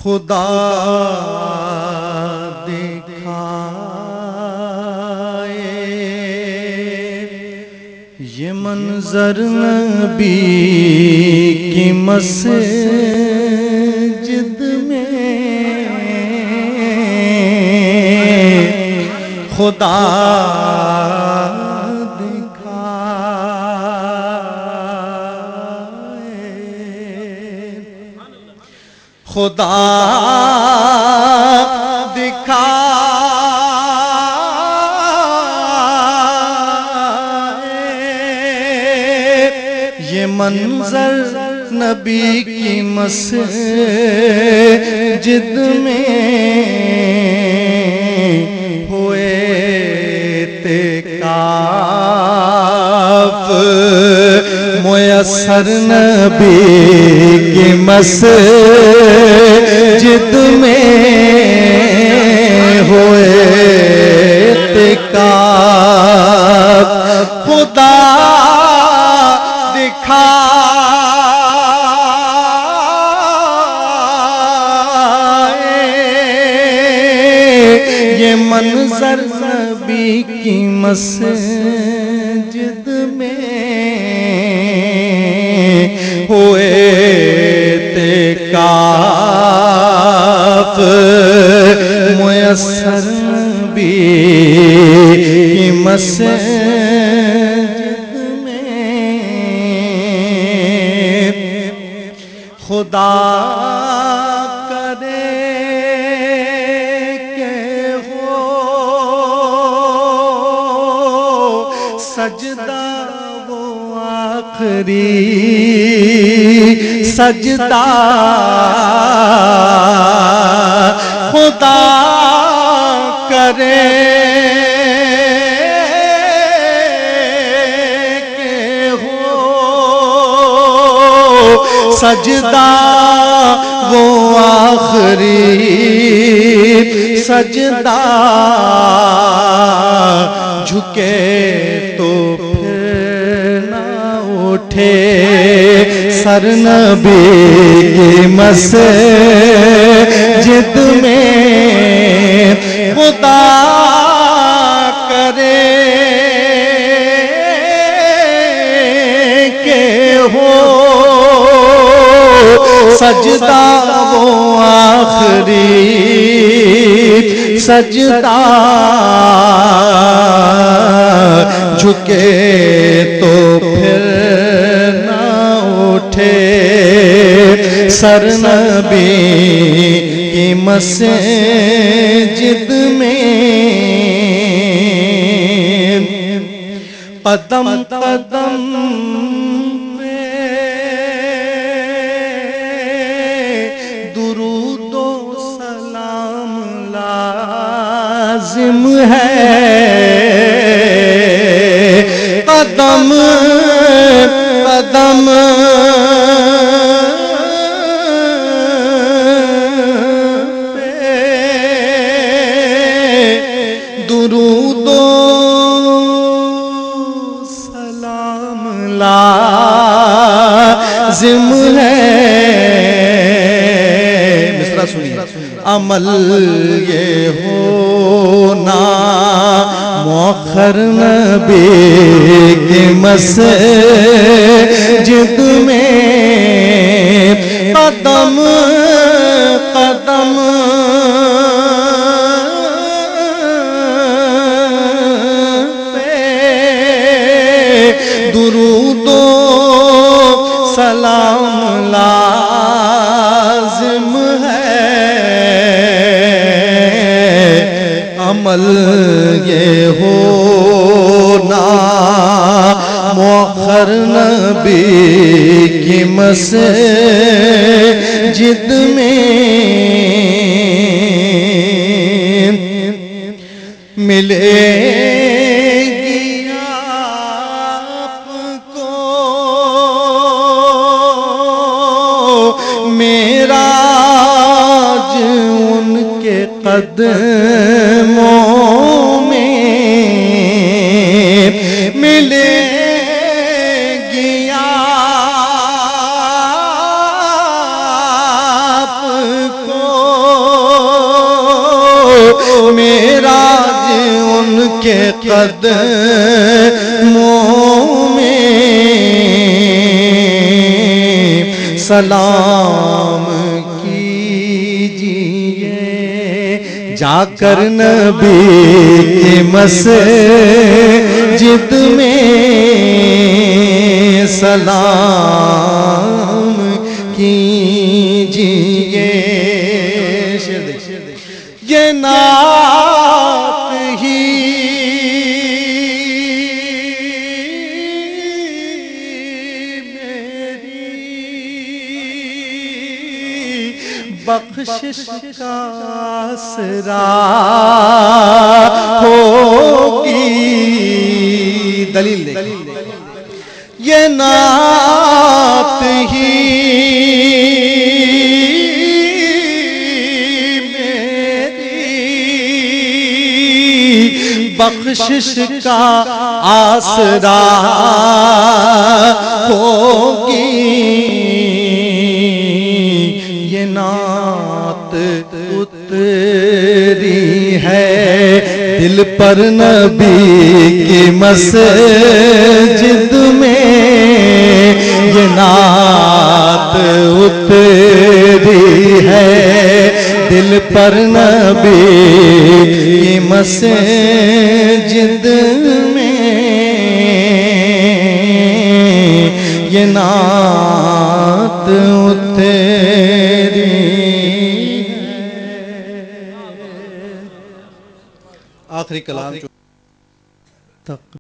खुदा दिखाए ये मंजर नबी की मस्जिद में खुदा खुदा दिखाए ये मंजर नबी की मस्जिद में हुए तेकाफ मुयस्सर नबी की मस्जिद में हुए तेकाफ खुदा दिखाए ये मंजर नबी की मस्जिद में हुए तेकाफ मुयस्सर नबी की मस्जिद में खुदा करे के हो सजदा आखिरी सजदा खुदा करे के हो सजदा वो आखिरी सजदा झुके तो उठे सर नबी की मस्जिद में खुदा करे के हो सजदा वो आखिरी सजदा झुके तो फिर सर नबी की मस्जिद में कदम कदम पे दुरूद व सलाम लाजिम है कदम कदम दुरूद सलाम लाजिम है मिसरा सुनिए अमल ये होना मौखर नबी की मस्जिद में कदम कदम दुरूद सलाम लाजिम है अमल ये होना मौखर नबी की मस्जिद में मिले मेराज उनके कदमों में मिलेगी आपको मेराज उनके कदमों में सलाम कीजिए, जाकर नबी की मस्जिद में सलाम कीजिए। ये नात ही बख्शिश का आसरा होगी। दलील ये नात ही मेरी बख्शिश का आसरा होगी। ये नात उतरी है दिल पर नबी की मस्जिद में। ये नात उतरी है दिल पर नबी की मस्जिद में। ये नात उतरी। आखिरी कलाम